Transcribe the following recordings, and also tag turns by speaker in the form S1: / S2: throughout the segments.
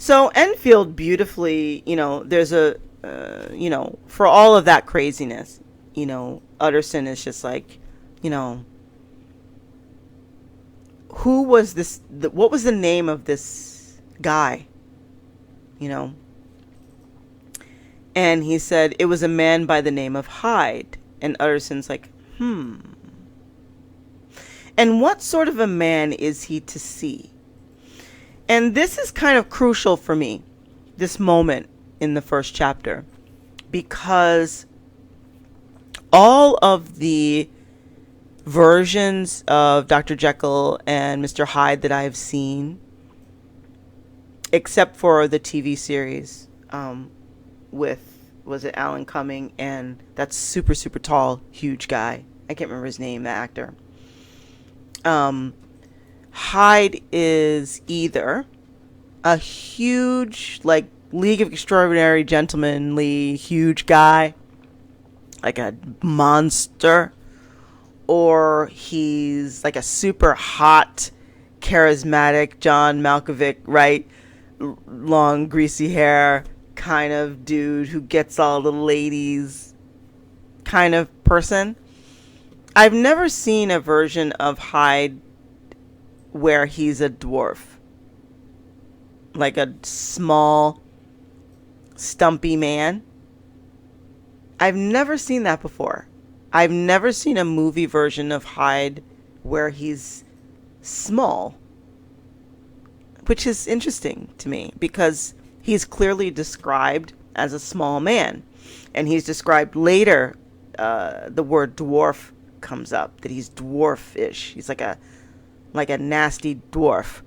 S1: So Enfield beautifully, there's for all of that craziness, Utterson is just like, who was this, what was the name of this guy, And he said, it was a man by the name of Hyde. And Utterson's like, And what sort of a man is he to see? And this is kind of crucial for me, this moment in the first chapter, because all of the versions of Dr. Jekyll and Mr. Hyde that I have seen, except for the TV series with, was it Alan Cumming and that super, super tall, huge guy. I can't remember his name, the actor. Hyde is either a huge, like, League of Extraordinary Gentlemanly, huge guy, like a monster, or he's like a super hot, charismatic John Malkovich, right? Long, greasy hair kind of dude who gets all the ladies kind of person. I've never seen a version of Hyde where he's a dwarf, like a small, stumpy man. I've never seen that before. I've never seen a movie version of Hyde where he's small, which is interesting to me because he's clearly described as a small man, and he's described later. The word dwarf comes up, that he's dwarfish. He's like a nasty dwarf.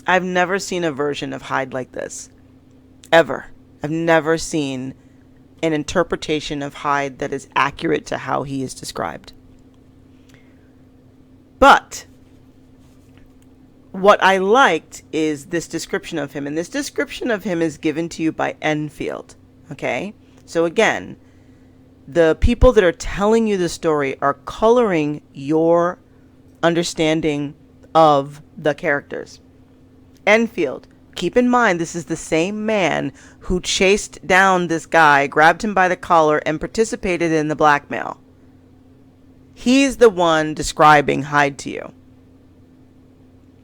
S1: I've never seen a version of Hyde like this, ever. I've never seen an interpretation of Hyde that is accurate to how he is described. But what I liked is this description of him, and this description of him is given to you by Enfield. Okay? So again, the people that are telling you the story are coloring your understanding of the characters. Enfield, keep in mind, this is the same man who chased down this guy, grabbed him by the collar, and participated in the blackmail. He's the one describing Hyde to you.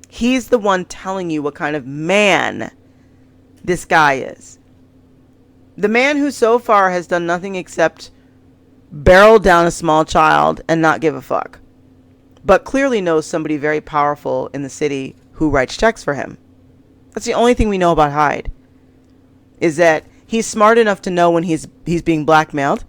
S1: He's the one telling you what kind of man this guy is. The man who so far has done nothing except barrel down a small child and not give a fuck, but clearly knows somebody very powerful in the city who writes checks for him. That's the only thing we know about Hyde, is that he's smart enough to know when he's being blackmailed,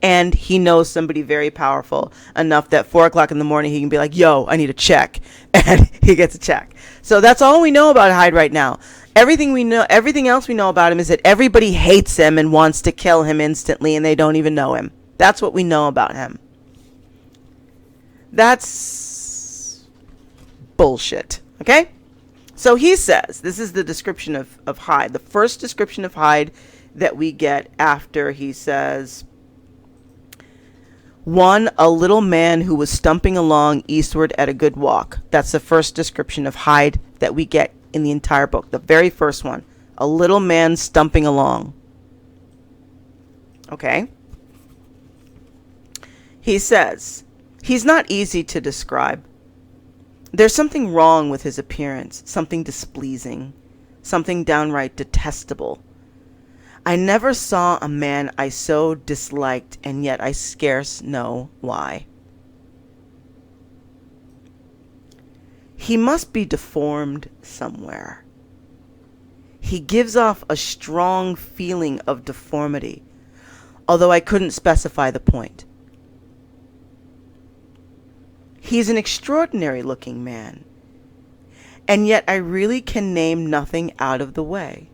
S1: and he knows somebody very powerful enough that 4 o'clock in the morning he can be like, yo, I need a check, and he gets a check. So that's all we know about Hyde right now. Everything else we know about him is that everybody hates him and wants to kill him instantly, and they don't even know him. That's what we know about him. That's bullshit. Okay? So he says, this is the description of Hyde. The first description of Hyde that we get after he says, 1, a little man who was stumping along eastward at a good walk. That's the first description of Hyde that we get in the entire book. The very first one. A little man stumping along. Okay. He says, he's not easy to describe. There's something wrong with his appearance, something displeasing, something downright detestable. I never saw a man I so disliked, and yet I scarce know why. He must be deformed somewhere. He gives off a strong feeling of deformity, although I couldn't specify the point. He's an extraordinary looking man, and yet I really can name nothing out of the way.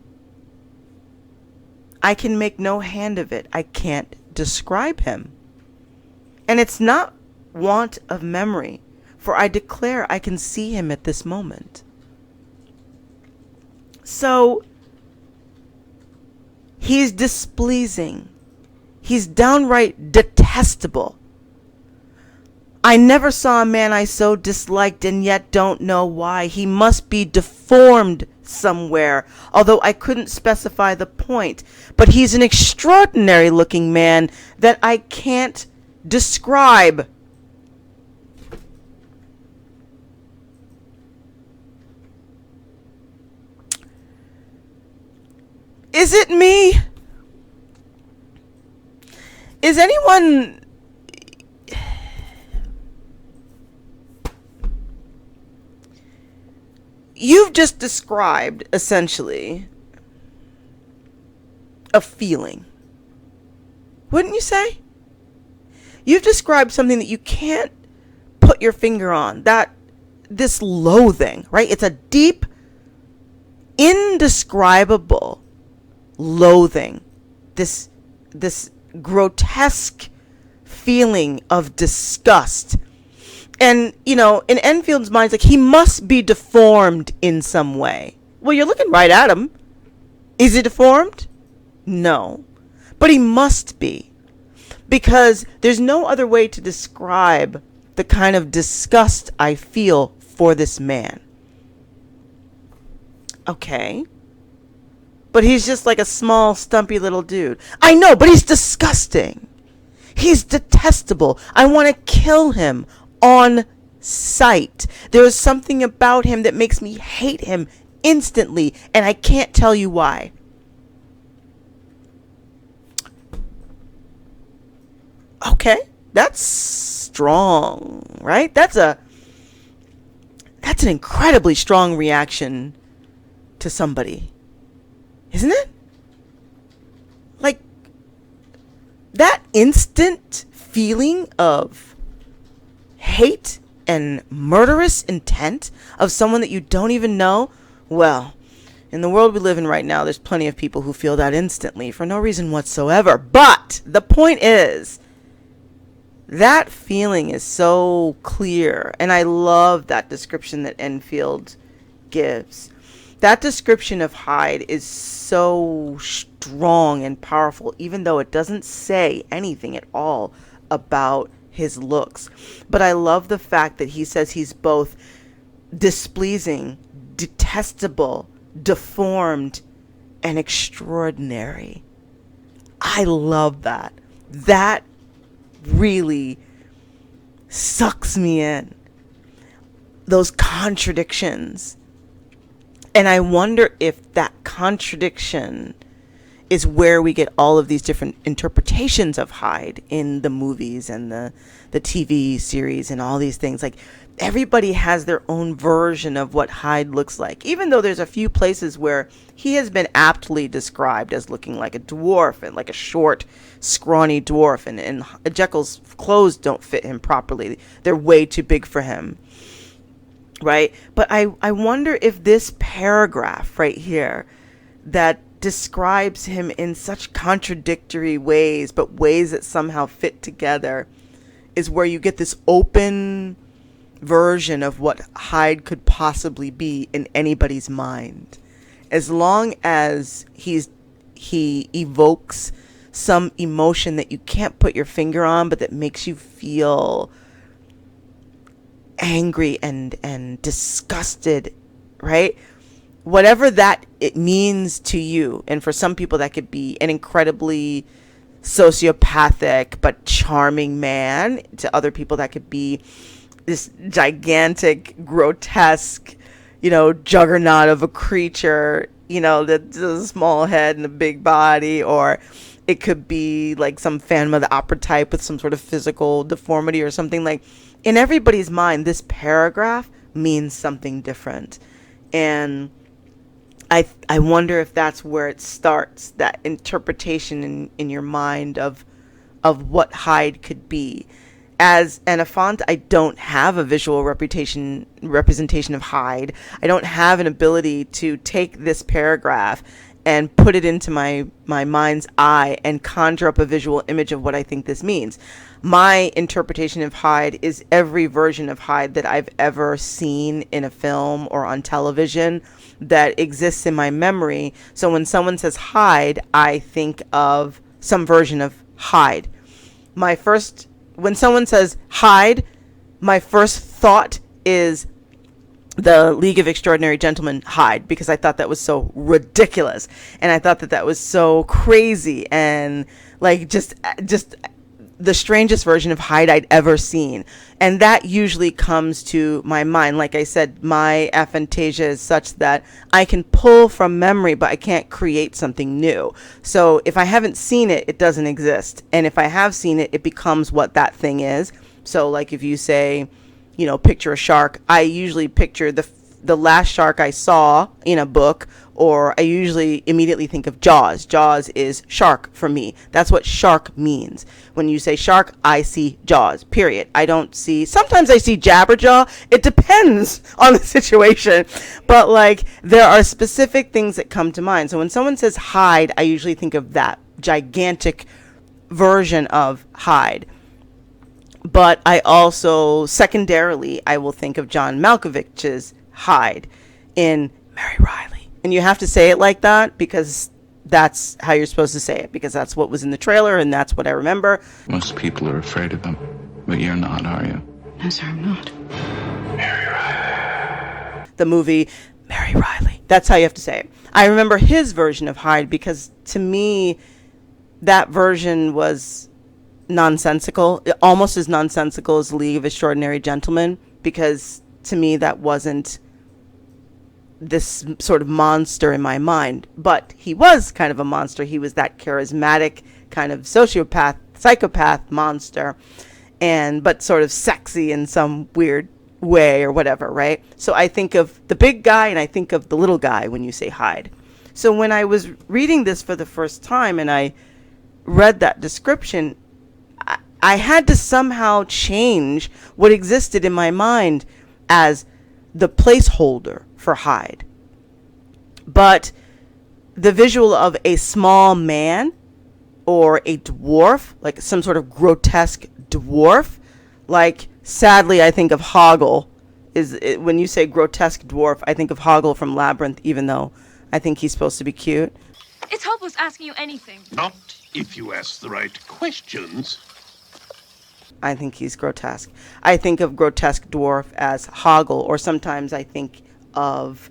S1: I can make no hand of it. I can't describe him. And it's not want of memory, for I declare I can see him at this moment. So, he's displeasing. He's downright detestable. I never saw a man I so disliked and yet don't know why. He must be deformed somewhere, although I couldn't specify the point. But he's an extraordinary looking man that I can't describe. Is it me? Is anyone... You've just described, essentially, a feeling. Wouldn't you say? You've described something that you can't put your finger on. This loathing, right? It's a deep, indescribable loathing. This grotesque feeling of disgust. And, in Enfield's mind, it's like, he must be deformed in some way. Well, you're looking right at him. Is he deformed? No. But he must be. Because there's no other way to describe the kind of disgust I feel for this man. Okay. But he's just like a small, stumpy little dude. I know, but he's disgusting. He's detestable. I want to kill him on sight. There is something about him that makes me hate him instantly, and I can't tell you why. Okay, that's strong, right? That's an incredibly strong reaction to somebody, isn't it? Like, that instant feeling of hate and murderous intent of someone that you don't even know. Well, in the world we live in right now, there's plenty of people who feel that instantly for no reason whatsoever. But the point is, that feeling is so clear, and I love that description that Enfield gives. That description of Hyde is so strong and powerful, even though it doesn't say anything at all about his looks. But I love the fact that he says he's both displeasing, detestable, deformed, and extraordinary. I love that. That really sucks me in. Those contradictions. And I wonder if that contradiction is where we get all of these different interpretations of Hyde in the movies and the TV series and all these things. Like, everybody has their own version of what Hyde looks like, even though there's a few places where he has been aptly described as looking like a dwarf, and like a short, scrawny dwarf, and Jekyll's clothes don't fit him properly. They're way too big for him, right? But I wonder if this paragraph right here that describes him in such contradictory ways, but ways that somehow fit together, is where you get this open version of what Hyde could possibly be in anybody's mind. As long as he evokes some emotion that you can't put your finger on, but that makes you feel angry and disgusted, right? Whatever that it means to you. And for some people that could be an incredibly sociopathic but charming man. To other people that could be this gigantic, grotesque, juggernaut of a creature, that's a small head and a big body. Or it could be like some Phantom of the Opera type with some sort of physical deformity or something. Like, in everybody's mind, this paragraph means something different. And I wonder if that's where it starts, that interpretation in your mind of what Hyde could be. As an enfant, I don't have a visual representation of Hyde. I don't have an ability to take this paragraph and put it into my mind's eye and conjure up a visual image of what I think this means. My interpretation of Hyde is every version of Hyde that I've ever seen in a film or on television that exists in my memory. So when someone says Hyde, I think of some version of Hyde. When someone says Hyde, my first thought is the League of Extraordinary Gentlemen Hyde, because I thought that was so ridiculous, and I thought that that was so crazy, and like just the strangest version of Hyde I'd ever seen. And that usually comes to my mind. Like I said, my aphantasia is such that I can pull from memory, but I can't create something new. So if I haven't seen it, it doesn't exist. And if I have seen it, it becomes what that thing is. So like if you say, you know, picture a shark, I usually picture the last shark I saw in a book, or I usually immediately think of Jaws. Jaws is shark for me. That's what shark means. When you say shark, I see Jaws, period. I don't see, sometimes I see Jabberjaw. It depends on the situation. But like, there are specific things that come to mind. So when someone says Hyde, I usually think of that gigantic version of Hyde. But I also, secondarily, I will think of John Malkovich's Hyde in Mary Riley. And you have to say it like that because that's how you're supposed to say it, because that's what was in the trailer and that's what I remember.
S2: Most people are afraid of him, but you're not, are you?
S3: No, sir, I'm not.
S2: Mary Riley.
S1: The movie Mary Riley. That's how you have to say it. I remember his version of Hyde because to me, that version was nonsensical, almost as nonsensical as the League of Extraordinary Gentlemen, because to me that wasn't this sort of monster in my mind. But he was kind of a monster. He was that charismatic kind of sociopath, psychopath monster, but sort of sexy in some weird way or whatever, right? So I think of the big guy and I think of the little guy when you say Hyde. So when I was reading this for the first time and I read that description, I had to somehow change what existed in my mind as the placeholder for Hyde. But the visual of a small man or a dwarf, like some sort of grotesque dwarf, like sadly I think of Hoggle. When you say grotesque dwarf, I think of Hoggle from Labyrinth, even though I think he's supposed to be cute.
S4: It's hopeless asking you anything.
S5: Not if you ask the right questions.
S1: I think he's grotesque. I think of grotesque dwarf as Hoggle, or sometimes I think of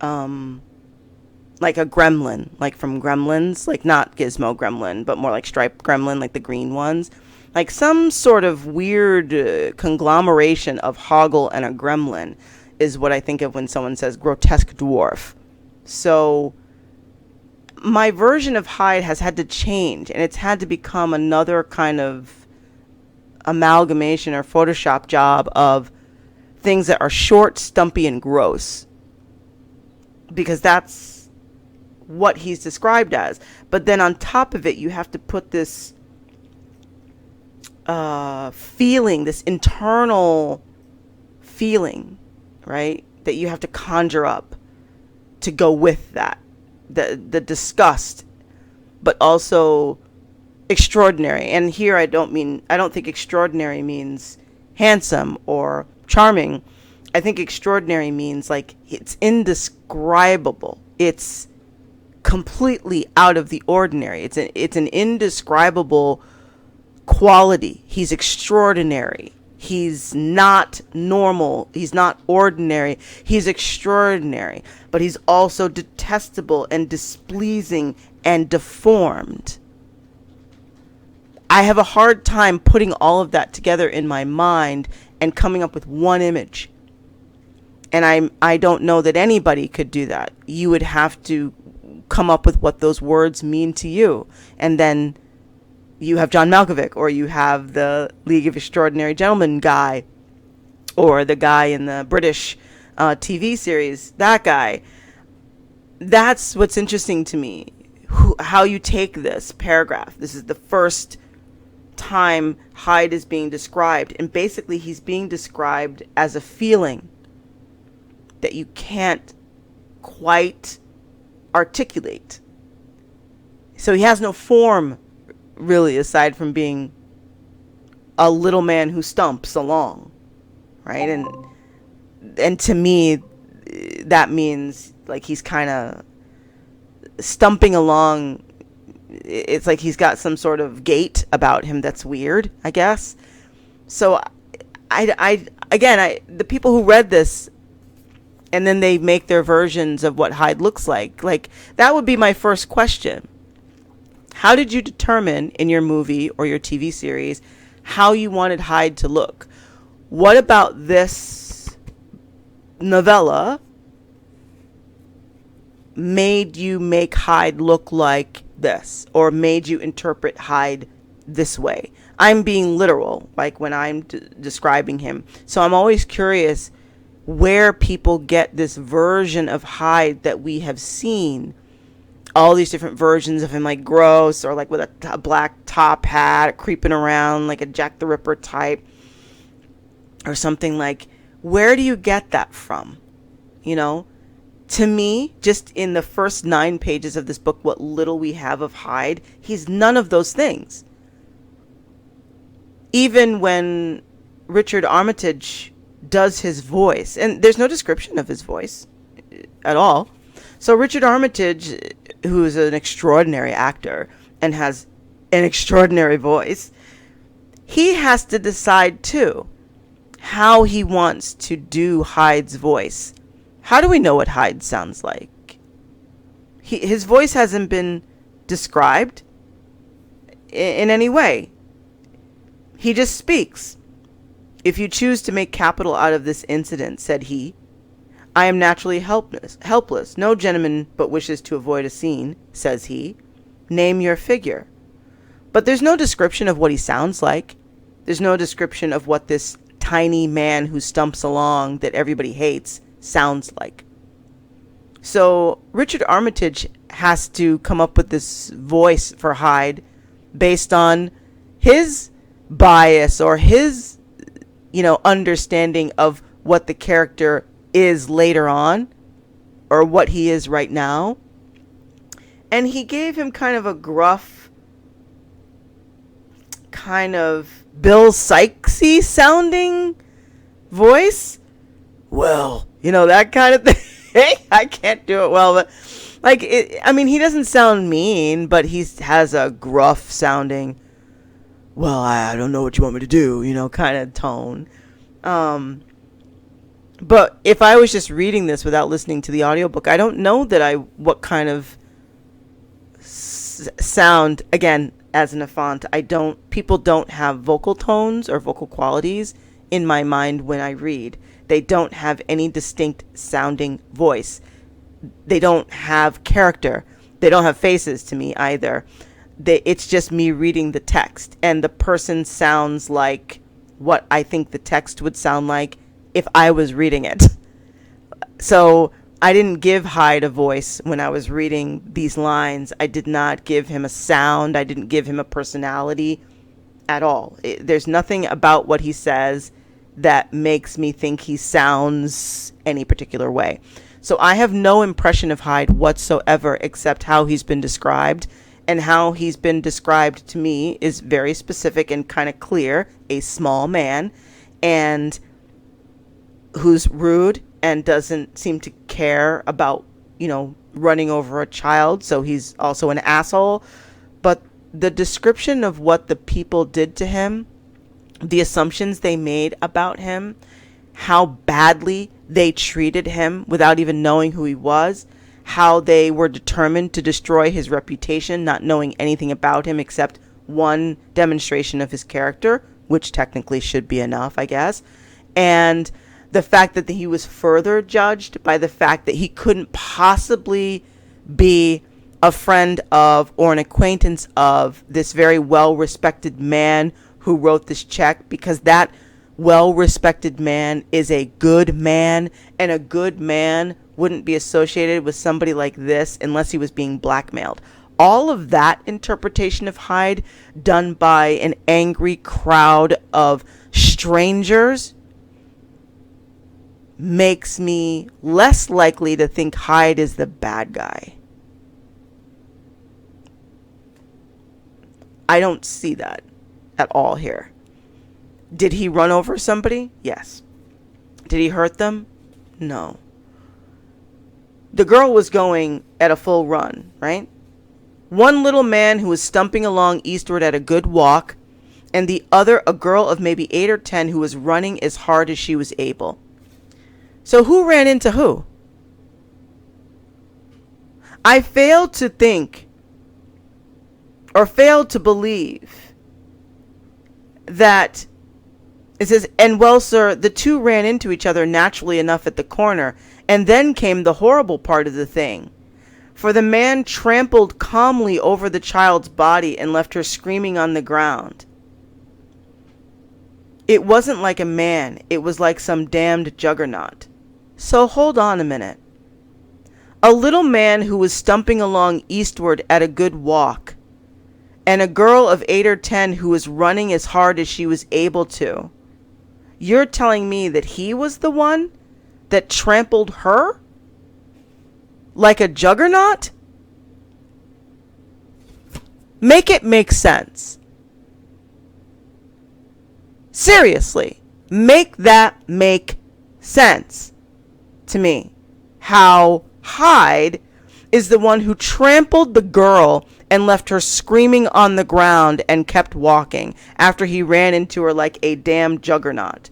S1: like a gremlin, like from Gremlins, like not Gizmo Gremlin, but more like Striped Gremlin, like the green ones. Like some sort of weird conglomeration of Hoggle and a gremlin is what I think of when someone says grotesque dwarf. So my version of Hyde has had to change, and it's had to become another kind of amalgamation or Photoshop job of things that are short, stumpy, and gross, because that's what he's described as. But then on top of it, you have to put this feeling, this internal feeling, right, that you have to conjure up to go with that, the disgust, but also extraordinary. And here I don't think extraordinary means handsome or charming. I think extraordinary means like it's indescribable. It's completely out of the ordinary. It's an indescribable quality. He's extraordinary. He's not normal. He's not ordinary. He's extraordinary. But he's also detestable and displeasing and deformed. I have a hard time putting all of that together in my mind and coming up with one image. And I don't know that anybody could do that. You would have to come up with what those words mean to you. And then you have John Malkovich, or you have the League of Extraordinary Gentlemen guy, or the guy in the British TV series, that guy. That's what's interesting to me, how you take this paragraph. This is the first time Hyde is being described, and basically he's being described as a feeling that you can't quite articulate. So he has no form, really, aside from being a little man who stumps along, right? And to me, that means like he's kind of stumping along. It's like he's got some sort of gait about him that's weird, I guess. So the people who read this and then they make their versions of what Hyde looks like that would be my first question. How did you determine in your movie or your TV series how you wanted Hyde to look? What about this novella made you make Hyde look like this, or made you interpret Hyde this way? I'm being literal, like when I'm describing him. So I'm always curious where people get this version of Hyde that we have seen. All these different versions of him, like gross, or like with a black top hat, creeping around like a Jack the Ripper type, or something. Like, where do you get that from? You know, to me, just in the first 9 pages of this book, what little we have of Hyde, he's none of those things. Even when Richard Armitage does his voice, and there's no description of his voice at all. So Richard Armitage, who is an extraordinary actor and has an extraordinary voice, he has to decide too how he wants to do Hyde's voice. How do we know what Hyde sounds like? His voice hasn't been described in any way. He just speaks. "If you choose to make capital out of this incident," said he, "I am naturally helpless. No gentleman but wishes to avoid a scene," says he. "Name your figure." But there's no description of what he sounds like. There's no description of what this tiny man who stumps along that everybody hates sounds like. So Richard Armitage has to come up with this voice for Hyde based on his bias or his, understanding of what the character is later on, or what he is right now. And he gave him kind of a gruff, kind of Bill Sikesy sounding voice. Well, that kind of thing. I can't do it well, but he doesn't sound mean, but he has a gruff sounding, well, I don't know what you want me to do, kind of tone. But if I was just reading this without listening to the audiobook, I don't know what kind of sound, again, as an Enfant, people don't have vocal tones or vocal qualities in my mind when I read. They don't have any distinct sounding voice. They don't have character. They don't have faces to me either. It's just me reading the text, and the person sounds like what I think the text would sound like if I was reading it. So I didn't give Hyde a voice when I was reading these lines. I did not give him a sound. I didn't give him a personality at all. There's nothing about what he says that makes me think he sounds any particular way. So I have no impression of Hyde whatsoever except how he's been described. And how he's been described to me is very specific and kind of clear. A small man, and who's rude and doesn't seem to care about, running over a child. So he's also an asshole. But the description of what the people did to him, the assumptions they made about him, how badly they treated him without even knowing who he was, how they were determined to destroy his reputation, not knowing anything about him except one demonstration of his character, which technically should be enough, I guess. And the fact that he was further judged by the fact that he couldn't possibly be a friend of or an acquaintance of this very well-respected man who wrote this check, because that well-respected man is a good man, and a good man wouldn't be associated with somebody like this unless he was being blackmailed. All of that interpretation of Hyde done by an angry crowd of strangers makes me less likely to think Hyde is the bad guy. I don't see that at all here. Did he run over somebody? Yes. Did he hurt them? No. The girl was going at a full run, right? One little man who was stumping along eastward at a good walk, and the other a girl of maybe 8 or 10 who was running as hard as she was able. So who ran into who? I failed to think or failed to believe that it says, and well, sir, the two ran into each other naturally enough at the corner, and then came the horrible part of the thing. For the man trampled calmly over the child's body and left her screaming on the ground. It wasn't like a man, it was like some damned juggernaut. So hold on a minute. A little man who was stumping along eastward at a good walk, and a girl of 8 or 10 who was running as hard as she was able to. You're telling me that he was the one that trampled her? Like a juggernaut? Make it make sense. Seriously, make that make sense to me. How Hyde is the one who trampled the girl and left her screaming on the ground and kept walking after he ran into her like a damn juggernaut.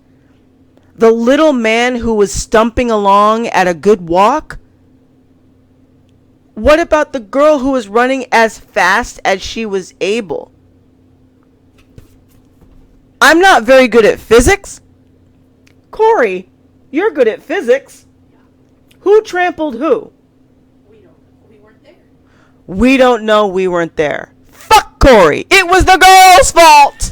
S1: The little man who was stumping along at a good walk? What about the girl who was running as fast as she was able? I'm not very good at physics. Corey, you're good at physics. Who trampled who?
S3: We don't know. We weren't there.
S1: We don't know. We weren't there. Fuck Corey. It was the girl's fault.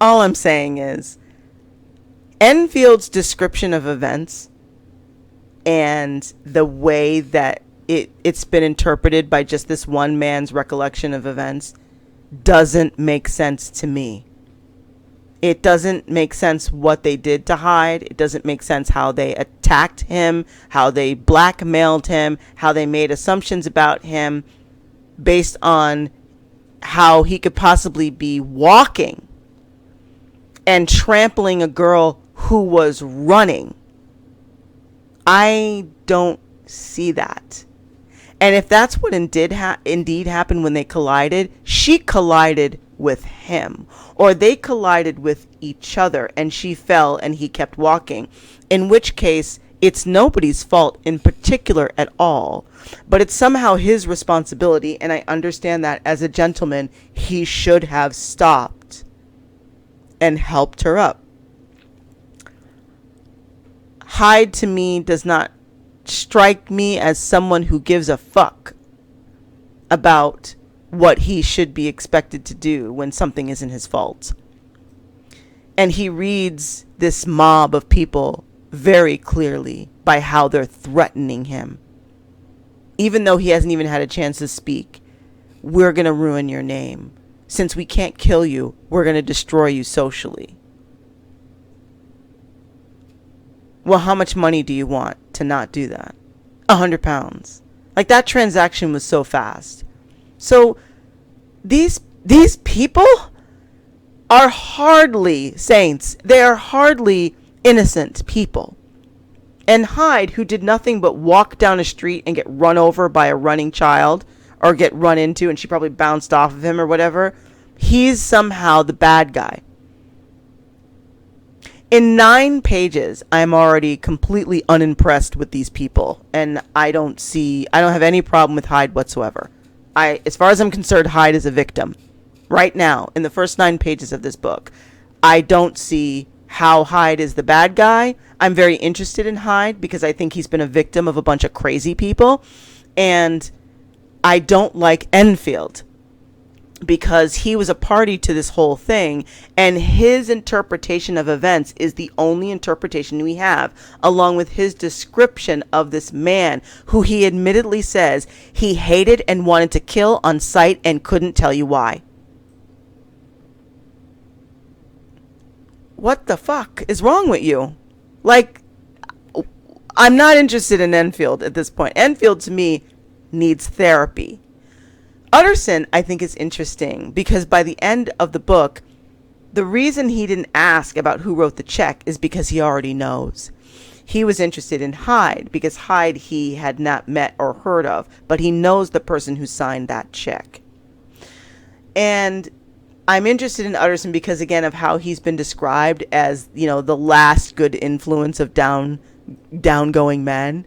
S1: All I'm saying is, Enfield's description of events and the way that it's been interpreted by just this one man's recollection of events doesn't make sense to me. It doesn't make sense what they did to Hyde. It doesn't make sense how they attacked him, how they blackmailed him, how they made assumptions about him based on how he could possibly be walking and trampling a girl who was running. I don't see that. And if that's what indeed happened when they collided, she collided with him, or they collided with each other and she fell and he kept walking, in which case it's nobody's fault in particular at all, but it's somehow his responsibility. And I understand that as a gentleman, he should have stopped and helped her up. Hyde to me does not strike me as someone who gives a fuck about what he should be expected to do when something isn't his fault. And he reads this mob of people very clearly by how they're threatening him. Even though he hasn't even had a chance to speak, we're going to ruin your name. Since we can't kill you, we're going to destroy you socially. Well, how much money do you want to not do that? £100. Like, that transaction was so fast. So these people are hardly saints. They are hardly innocent people. And Hyde, who did nothing but walk down a street and get run over by a running child, or get run into and she probably bounced off of him or whatever, he's somehow the bad guy. In 9 pages, I'm already completely unimpressed with these people, and I don't have any problem with Hyde whatsoever. As far as I'm concerned, Hyde is a victim. Right now, in the first 9 pages of this book, I don't see how Hyde is the bad guy. I'm very interested in Hyde because I think he's been a victim of a bunch of crazy people, and I don't like Enfield because he was a party to this whole thing, and his interpretation of events is the only interpretation we have, along with his description of this man who he admittedly says he hated and wanted to kill on sight and couldn't tell you why. What the fuck is wrong with you? Like, I'm not interested in Enfield at this point. Enfield to me needs therapy. Utterson, I think, is interesting because by the end of the book, the reason he didn't ask about who wrote the check is because he already knows. he was interested in Hyde because Hyde he had not met or heard of, but he knows the person who signed that check. And I'm interested in Utterson because, again, of how he's been described as, you know, the last good influence of downgoing men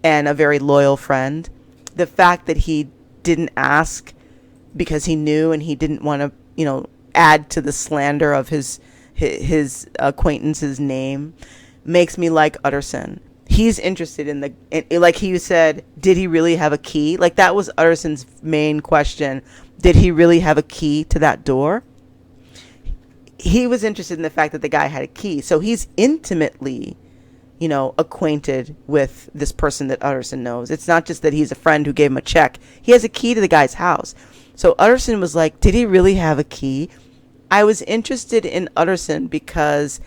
S1: and a very loyal friend. The fact that he didn't ask because he knew and he didn't want to, you know, add to the slander of his acquaintance's name makes me like Utterson. He's interested in like he said, did he really have a key? Like, that was Utterson's main question. Did he really have a key to that door? He was interested in the fact that the guy had a key. So he's intimately, you know, acquainted with this person that Utterson knows. It's not just that he's a friend who gave him a check. He has a key to the guy's house. So Utterson was like, did he really have a key? I was interested in Utterson because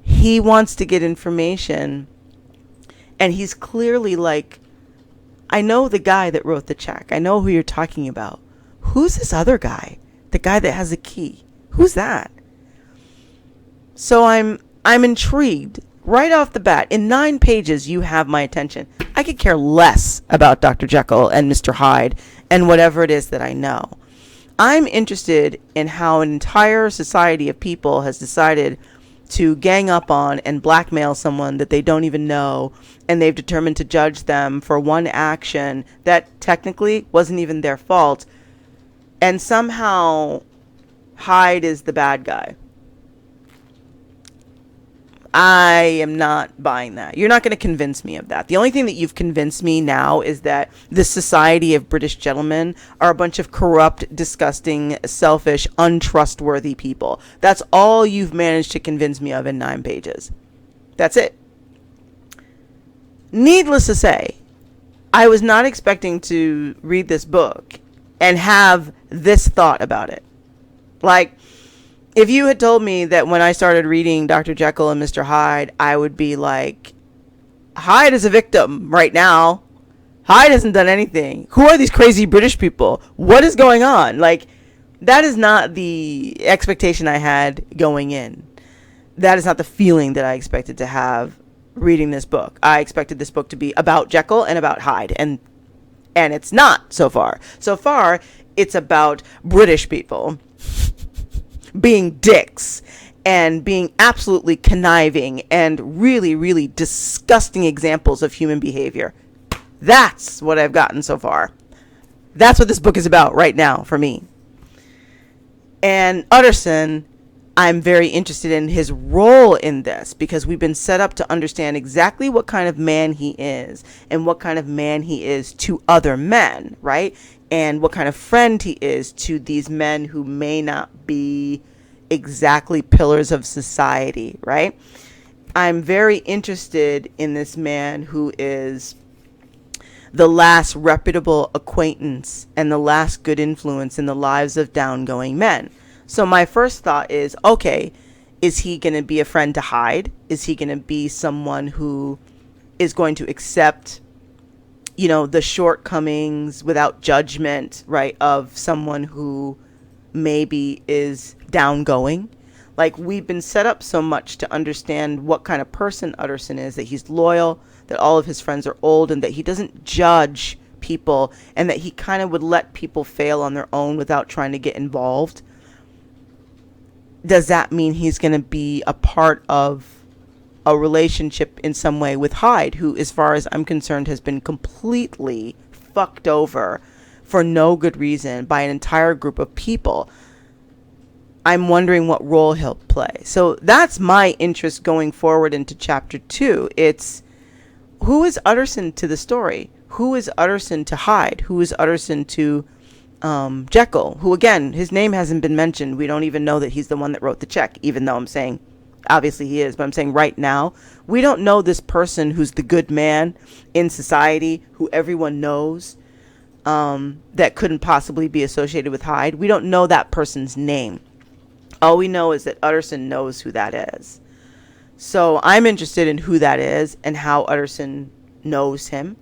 S1: he wants to get information. And he's clearly like, I know the guy that wrote the check. I know who you're talking about. Who's this other guy? The guy that has a key. Who's that? So I'm intrigued. Right off the bat, in 9 pages, you have my attention. I could care less about Dr. Jekyll and Mr. Hyde and whatever it is that I know. I'm interested in how an entire society of people has decided to gang up on and blackmail someone that they don't even know, and they've determined to judge them for one action that technically wasn't even their fault, and somehow Hyde is the bad guy. I am not buying that. You're not going to convince me of that. The only thing that you've convinced me now is that the society of British gentlemen are a bunch of corrupt, disgusting, selfish, untrustworthy people. That's all you've managed to convince me of in 9 pages. That's it. Needless to say, I was not expecting to read this book and have this thought about it. Like, if you had told me that when I started reading Dr. Jekyll and Mr. Hyde, I would be like, Hyde is a victim right now. Hyde hasn't done anything. Who are these crazy British people? What is going on? Like, that is not the expectation I had going in. That is not the feeling that I expected to have reading this book. I expected this book to be about Jekyll and about Hyde, and it's not so far. So far, it's about British people being dicks and being absolutely conniving and really, really disgusting examples of human behavior. That's what I've gotten so far. That's what this book is about right now for me. And Utterson, I'm very interested in his role in this because we've been set up to understand exactly what kind of man he is and what kind of man he is to other men, right? And what kind of friend he is to these men who may not be exactly pillars of society, right? I'm very interested in this man who is the last reputable acquaintance and the last good influence in the lives of downgoing men. So my first thought is, okay, is he going to be a friend to Hyde? Is he going to be someone who is going to accept, you know, the shortcomings without judgment, right, of someone who maybe is downgoing? Like, we've been set up so much to understand what kind of person Utterson is, that he's loyal, that all of his friends are old, and that he doesn't judge people, and that he kind of would let people fail on their own without trying to get involved. Does that mean he's going to be a part of a relationship in some way with Hyde, who, as far as I'm concerned, has been completely fucked over for no good reason by an entire group of people? I'm wondering what role he'll play. So that's my interest going forward into chapter 2. It's, who is Utterson to the story? Who is Utterson to Hyde? Who is Utterson to Jekyll, who, again, his name hasn't been mentioned. We don't even know that he's the one that wrote the check, even though I'm saying obviously he is, but I'm saying right now we don't know this person who's the good man in society, who everyone knows, that couldn't possibly be associated with Hyde. We don't know that person's name. All we know is that Utterson knows who that is. So I'm interested in who that is and how Utterson knows him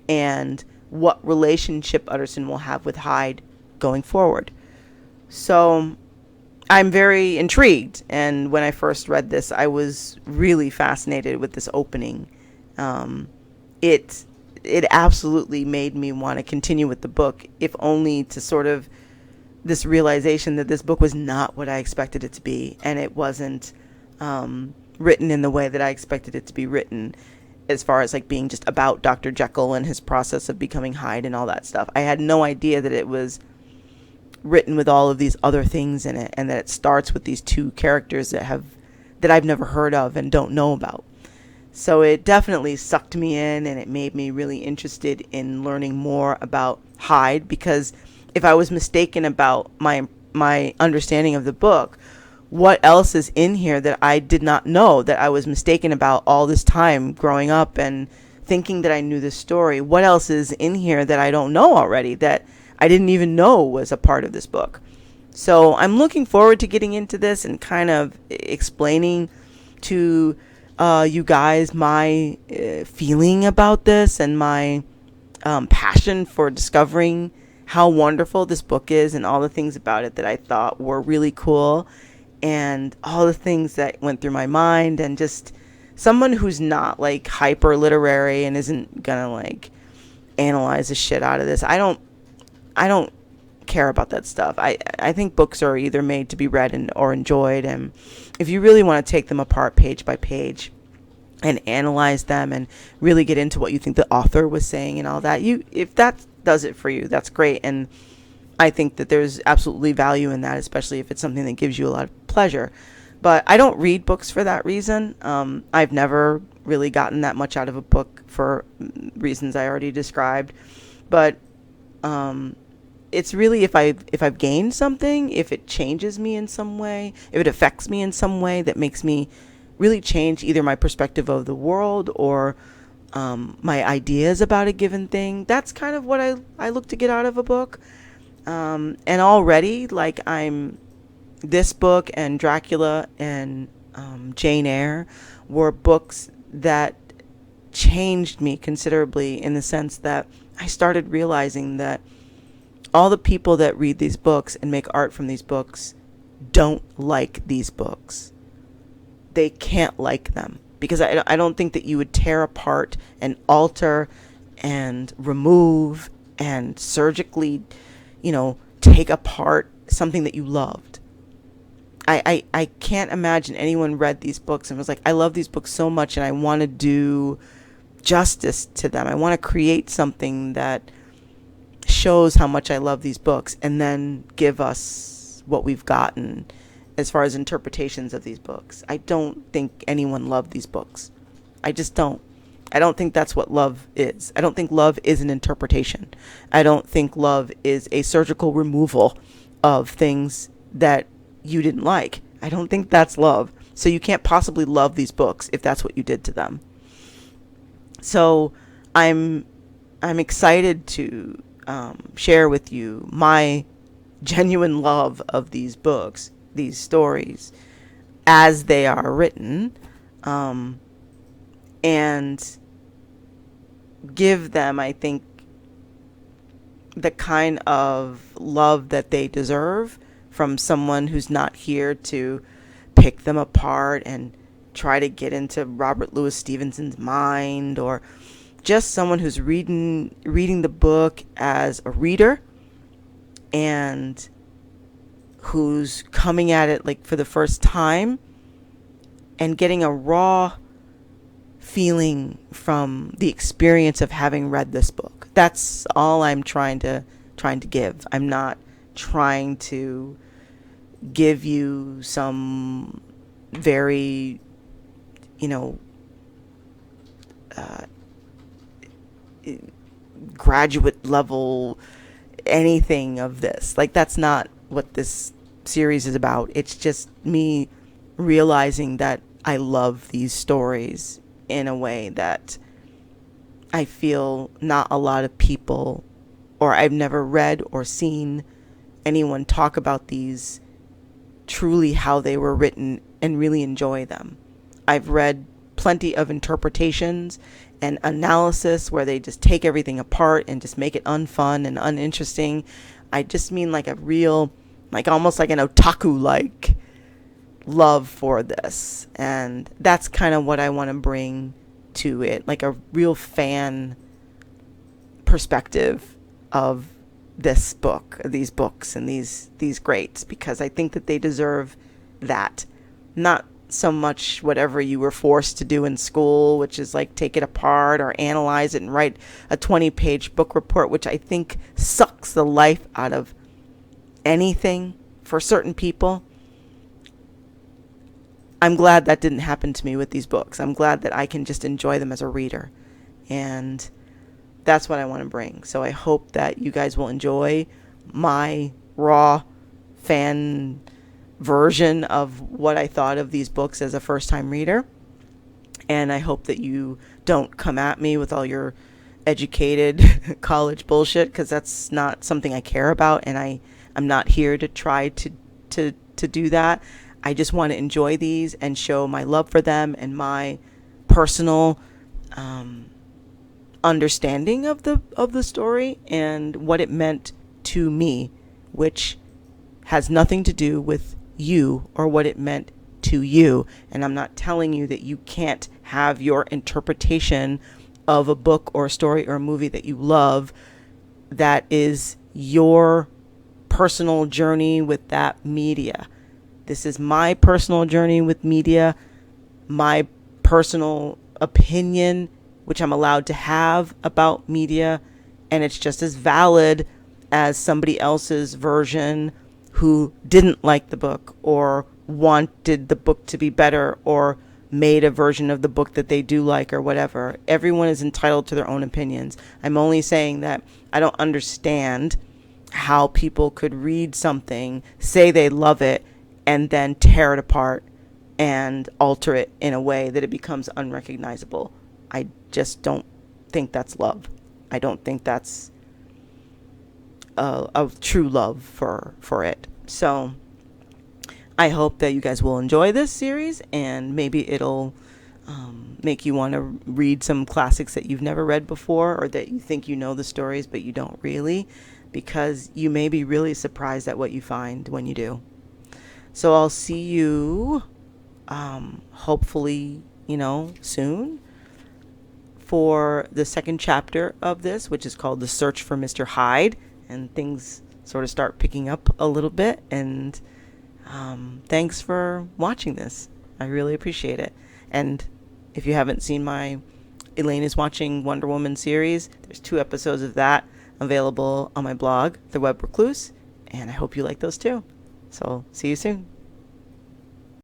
S1: and what relationship Utterson will have with Hyde going forward. So I'm very intrigued. And when I first read this, I was really fascinated with this opening. It absolutely made me want to continue with the book, if only to sort of this realization that this book was not what I expected it to be, and it wasn't written in the way that I expected it to be written, as far as like being just about Dr. Jekyll and his process of becoming Hyde and all that stuff. I had no idea that it was written with all of these other things in it, and that it starts with these two characters that I've never heard of and don't know about. So it definitely sucked me in, and it made me really interested in learning more about Hyde, because if I was mistaken about my understanding of the book, what else is in here that I did not know, that I was mistaken about all this time growing up and thinking that I knew this story? What else is in here that I don't know already, that I didn't even know was a part of this book? So I'm looking forward to getting into this and kind of explaining to you guys my feeling about this, and my passion for discovering how wonderful this book is, and all the things about it that I thought were really cool, and all the things that went through my mind. And just someone who's not like hyper literary and isn't gonna like analyze the shit out of this. I don't care about that stuff. I think books are either made to be read or enjoyed, and if you really want to take them apart page by page and analyze them and really get into what you think the author was saying and all that, if that does it for you, that's great. And I think that there's absolutely value in that, especially if it's something that gives you a lot of pleasure. But I don't read books for that reason. I've never really gotten that much out of a book for reasons I already described. But it's really if I've gained something, if it changes me in some way, if it affects me in some way that makes me really change either my perspective of the world or my ideas about a given thing. That's kind of what I look to get out of a book. And already, like, this book and Dracula and Jane Eyre were books that changed me considerably, in the sense that I started realizing that all the people that read these books and make art from these books don't like these books. They can't like them, because I don't think that you would tear apart and alter and remove and surgically, take apart something that you loved. I can't imagine anyone read these books and was like, I love these books so much and I want to do justice to them. I want to create something that shows how much I love these books, and then give us what we've gotten as far as interpretations of these books. I don't think anyone loved these books. I just don't. I don't think that's what love is. I don't think love is an interpretation. I don't think love is a surgical removal of things that you didn't like. I don't think that's love. So you can't possibly love these books if that's what you did to them. So I'm excited to share with you my genuine love of these books, these stories, as they are written, and give them, I think, the kind of love that they deserve from someone who's not here to pick them apart and try to get into Robert Louis Stevenson's mind, or just someone who's reading the book as a reader and who's coming at it like for the first time and getting a raw feeling from the experience of having read this book. That's all I'm trying to give. I'm not trying to give you some very, graduate level anything of this. Like, that's not what this series is about. It's just me realizing that I love these stories in a way that I feel not a lot of people, or I've never read or seen anyone talk about these truly how they were written and really enjoy them. I've read plenty of interpretations and analysis where they just take everything apart and just make it unfun and uninteresting. I just mean like a real like almost like an otaku like love for this. And that's kind of what I want to bring to it, like a real fan perspective of this book, these books, and these greats, because I think that they deserve that. Not so much whatever you were forced to do in school, which is like take it apart or analyze it and write a 20-page book report, which I think sucks the life out of anything for certain people. I'm glad that didn't happen to me with these books. I'm glad that I can just enjoy them as a reader. And that's what I want to bring. So I hope that you guys will enjoy my raw fan version of what I thought of these books as a first-time reader. And I hope that you don't come at me with all your educated college bullshit, because that's not something I care about, and I'm not here to try to do that. I just want to enjoy these and show my love for them and my personal understanding of the story and what it meant to me, which has nothing to do with you or what it meant to you. And I'm not telling you that you can't have your interpretation of a book or a story or a movie that you love. That is your personal journey with that media. This is my personal journey with media, my personal opinion, which I'm allowed to have about media, and it's just as valid as somebody else's version who didn't like the book or wanted the book to be better or made a version of the book that they do like or whatever. Everyone is entitled to their own opinions. I'm only saying that I don't understand how people could read something, say they love it, and then tear it apart and alter it in a way that it becomes unrecognizable. I just don't think that's love. I don't think that's a true love for it. So I hope that you guys will enjoy this series, and maybe it'll make you want to read some classics that you've never read before, or that you think you know the stories but you don't really, because you may be really surprised at what you find when you do. So I'll see you hopefully, soon, for the second chapter of this, which is called The Search for Mr. Hyde, and things sort of start picking up a little bit. And thanks for watching this. I really appreciate it. And if you haven't seen my Elaine is Watching Wonder Woman series, there's 2 episodes of that available on my blog, The Web Recluse, and I hope you like those too. So see you soon.